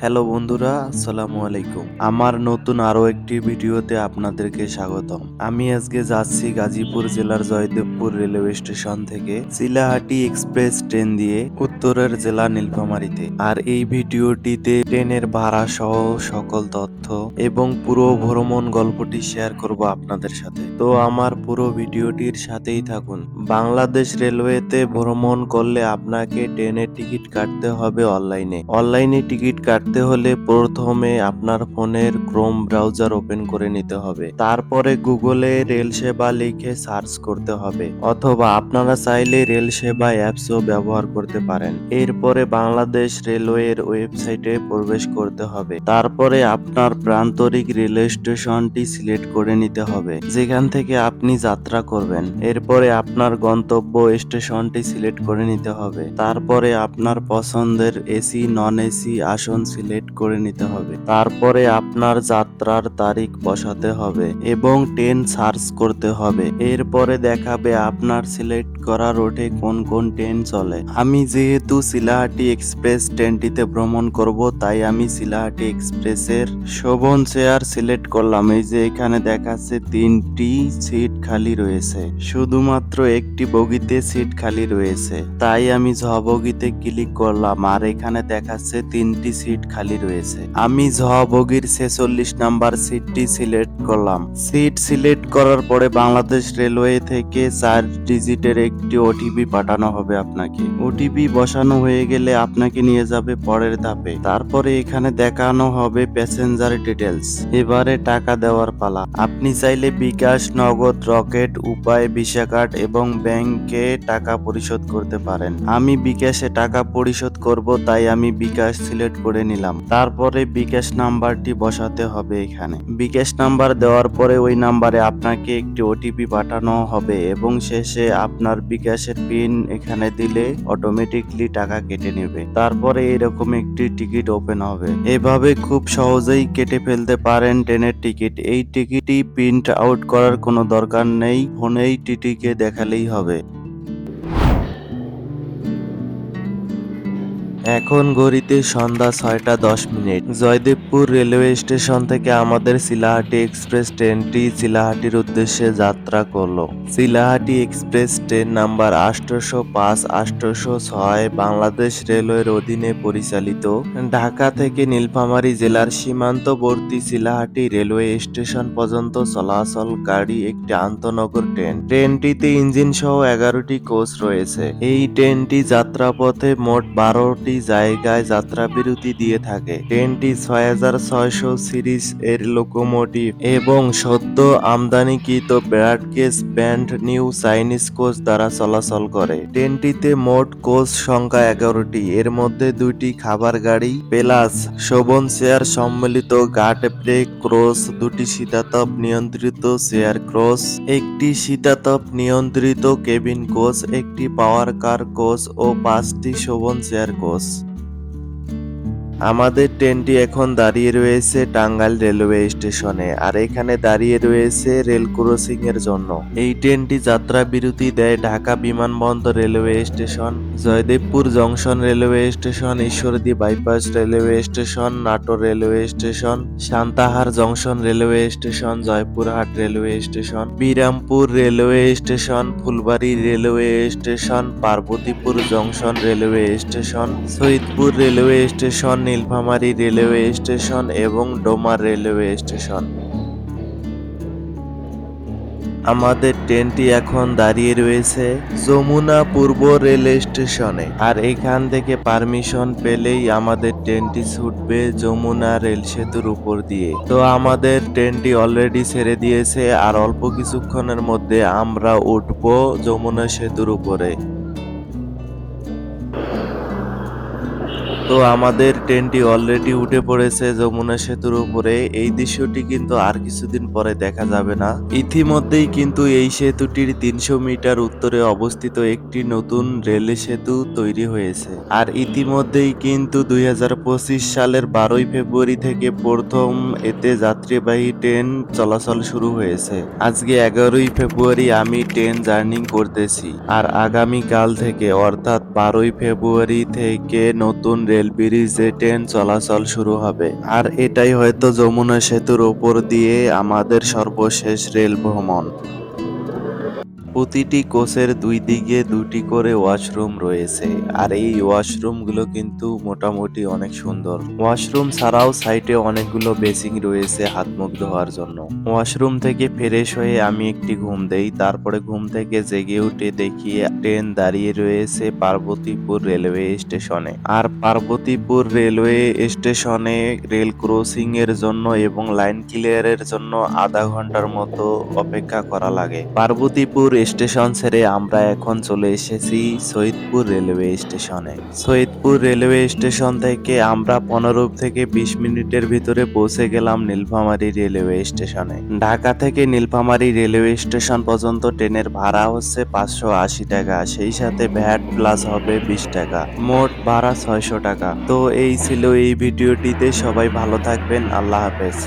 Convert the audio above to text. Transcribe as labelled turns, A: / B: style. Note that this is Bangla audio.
A: হ্যালো বন্ধুরা, আসসালামু আলাইকুম। আমার নতুন আরো একটি ভিডিওতে আপনাদেরকে স্বাগতম। আমি আজকে যাচ্ছি গাজীপুর জেলার জয়দেবপুর রেলওয়ে স্টেশন থেকে চিলাহাটি এক্সপ্রেস ট্রেন দিয়ে উত্তরের জেলা নীলফামারীতে। আর এই ভিডিওটিতে ট্রেনের ভাড়া সহ সকল তথ্য এবং পুরো ভ্রমণ গল্পটি শেয়ার করব আপনাদের সাথে। তো আমার পুরো ভিডিওটির সাথেই থাকুন। বাংলাদেশ রেলওয়েতে ভ্রমণ করলে আপনাকে ট্রেনের টিকিট কাটতে হবে অনলাইনে টিকিট কাটতে হলে প্রথমে আপনার ফোনের ক্রোম ব্রাউজার ওপেন করে নিতে হবে। তারপরে গুগলে রেল সেবা লিখে সার্চ করতে হবে, অথবা আপনারা চাইলে রেল সেবা অ্যাপসও ব্যবহার করতে পারেন। এরপরে বাংলাদেশ রেলওয়ের ওয়েবসাইটে প্রবেশ করতে হবে। তারপরে আপনার প্রান্তরিক রেলওয়ে স্টেশনটি সিলেক্ট করে নিতে হবে যেখান থেকে আপনি যাত্রা করবেন। এরপরে আপনার গন্তব্য স্টেশনটি সিলেক্ট করে নিতে হবে। তারপরে আপনার পছন্দের এসি নন এসি আসন সিলেক্ট করে নিতে হবে। তারপরে আপনার যাত্রার তারিখ বসাতে হবে এবং ট্রেন সার্চ করতে হবে। এরপরে দেখাবে আপনার সিলেক্ট করা রুটে কোন কোন ট্রেন চলে। আমি যেহেতু চিলাহাটি এক্সপ্রেস ট্রেনটিতে ভ্রমণ করব, তাই আমি চিলাহাটি এক্সপ্রেসের শোভন চেয়ার সিলেক্ট করলাম। এই যে এখানে দেখাচ্ছে 3টি সিট খালি রয়েছে, শুধুমাত্র একটি বগিতে সিট খালি রয়েছে, তাই আমি ঝ বগিতে ক্লিক করলাম। আর এখানে দেখাচ্ছে 3টি সিট খালি রয়েছে। আমি ঝ বগির 46 নাম্বার সিটটি সিলেক্ট করলাম। সিট সিলেক্ট করার পরে বাংলাদেশ রেলওয়ে থেকে 4 ডিজিটের একটি ওটিপি পাঠানো হবে আপনাকে। ওটিপি বসানো হয়ে গেলে আপনাকে নিয়ে যাবে পরের ধাপে। তারপরে এখানে দেখানো হবে প্যাসেঞ্জার ডিটেলস। এবারে টাকা দেওয়ার পালা। আপনি চাইলে বিকাশ, নগদ, রকেট, উপায়, ভিসা কার্ড এবং ব্যাংকে টাকা পরিশোধ করতে পারেন। আমি বিকাশে টাকা পরিশোধ করব, তাই আমি বিকাশ সিলেক্ট করে নিলাম। তারপরে বিকাশ নাম্বারটি বসাতে হবে এখানে। বিকাশ নাম্বার দেওয়ার পরে ওই নাম্বারে আপনাকে একটি ওটিপি পাঠানো হবে এবং শেষে আপনার বিকাশের পিন এখানে দিলে অটোমেটিকলি টাকা কেটে নেবে। তারপরে এরকম একটি টিকিট ওপেন হবে। এভাবে খুব সহজেই কেটে ফেলতে পারেন ট্রেনের টিকিট। এই টিকিটই প্রিন্ট আউট করার কোনো দরকার নেই, ফোনেই টিটিকে দেখালেই হবে। এখন ঘড়িতে সন্ধ্যা 6টা 10 মিনিট। জয়দেবপুর রেলওয়ে স্টেশন থেকে আমাদের চিলাহাটি এক্সপ্রেস ট্রেনটি চিলাহাটির উদ্দেশ্যে যাত্রা করলো। Chilahati express train number 805, 806 Bangladesh রেলওয়ের অধীনে পরিচালিত ঢাকা থেকে নীলফামারী জেলার সীমান্তবর্তী চিলাহাটি রেলওয়ে স্টেশন পর্যন্ত চলাচলকারী একটি আন্তনগর ট্রেন। ট্রেনটিতে ইঞ্জিন সহ 11টি কোচ রয়েছে। এই ট্রেনটি যাত্রাপথে মোট 12টি জায়গায় যাত্রা বিরতি দিয়ে থাকে। ট্রেনটি 6600 সিরিজ এর লোকোমোটিভ এবং সদ্য আমদানিকৃত broad gauge band new Chinese coach দ্বারা চলাচল করে। ট্রেনটিতে মোট কোচ সংখ্যা 11টি, এর মধ্যে 2টি খাবার গাড়ি প্লাস শোভন চেয়ার সম্মিলিত গার্ড ব্রেক ক্রস, 2টি শীতাতপ নিয়ন্ত্রিত চেয়ার ক্রস, একটি শীতাতপ নিয়ন্ত্রিত কেবিন কোচ, একটি পাওয়ার কার কোচ ও 5টি শোভন চেয়ার কোচ। আমাদের ট্রেনটি এখন দাঁড়িয়ে রয়েছে টাঙ্গাইল রেলওয়ে স্টেশনে, আর এখানে দাঁড়িয়ে রয়েছে রেল ক্রসিং এর জন্য। এই ট্রেনটি যাত্রা বিরতি দেয় ঢাকা বিমানবন্দর railway station, Joydebpur junction railway station, Ishwardi bypass railway station, Natore railway station, Santahar junction railway station, Joypurhat railway station, Birampur railway station, Phulbari railway station, Parbatipur junction railway station, Saidpur railway station, Nilphamari railway station এবং ডোমার রেলওয়ে স্টেশন। আমাদের ট্রেনটি এখন দাঁড়িয়ে রয়েছে যমুনা পূর্ব রেল স্টেশনে, আর এখান থেকে পারমিশন পেলেই আমাদের ট্রেনটি ছুটবে যমুনা রেল সেতুর উপর দিয়ে। তো আমাদের ট্রেনটি অলরেডি ছেড়ে দিয়েছে, আর অল্প কিছুক্ষণের মধ্যে আমরা উঠবো যমুনা সেতুর উপরে। তো আমাদের ট্রেনটি অলরেডি উঠে পড়েছে যমুনা সেতুর উপরে। এই দৃশ্যটি কিন্তু আর কিছুদিন পরে দেখা যাবে না। ইতিমধ্যেই কিন্তু এই সেতুটির 300 মিটার উত্তরে অবস্থিত একটি নতুন রেল সেতু তৈরি হয়েছে। আর ইতিমধ্যেই কিন্তু 2025 সালের 12ই ফেব্রুয়ারি থেকে প্রথম এতে যাত্রীবাহী ট্রেন চলাচল শুরু হয়েছে। আজকে 11ই ফেব্রুয়ারি আমি ট্রেন জার্নি করতেছি, আর আগামীকাল থেকে অর্থাৎ 12ই ফেব্রুয়ারি থেকে নতুন রেল ব্রিজে ট্রেন চলাচল শুরু হবে। আর এটাই হয়তো যমুনা সেতুর ওপর দিয়ে আমাদের সর্বশেষ রেল ভ্রমণ। প্রতিটি কোচের দুই দিকে দুটি করে ওয়াশরুম রয়েছে, আর এই ওয়াশরুমগুলো কিন্তু মোটামুটি অনেক সুন্দর। ওয়াশরুম ছাড়াও সাইডে অনেকগুলো বেসিং রয়েছে হাত মুখ ধোয়ার জন্য। ওয়াশরুম থেকে ফ্রেশ হয়ে আমি একটি ঘুম দেই, তারপরে ঘুম থেকে জেগে উঠে দেখি ট্রেন দাঁড়িয়ে রয়েছে পার্বতীপুর রেলওয়ে স্টেশনে। আর পার্বতীপুর রেলওয়ে স্টেশনে রেল ক্রসিং এর জন্য এবং লাইন ক্লিয়ারের জন্য আধা ঘন্টার মতো অপেক্ষা করা লাগে। পার্বতীপুর স্টেশন ছেড়ে আমরা এখন চলে এসেছি সৈয়দপুর রেলওয়ে স্টেশনে। সৈয়দপুর রেলওয়ে স্টেশন থেকে আমরা 15 থেকে 20 মিনিটের ভিতরে পৌঁছে গেলাম নীলফামারী রেলওয়ে স্টেশনে। ঢাকা থেকে নীলফামারী রেলওয়ে স্টেশন পর্যন্ত ট্রেনের ভাড়া হচ্ছে 580 টাকা, সেই সাথে ভ্যাট প্লাস হবে 20 টাকা, মোট ভাড়া 600 টাকা। তো এই ছিল এই ভিডিওটিতে, সবাই ভালো থাকবেন, আল্লাহ হাফেজ।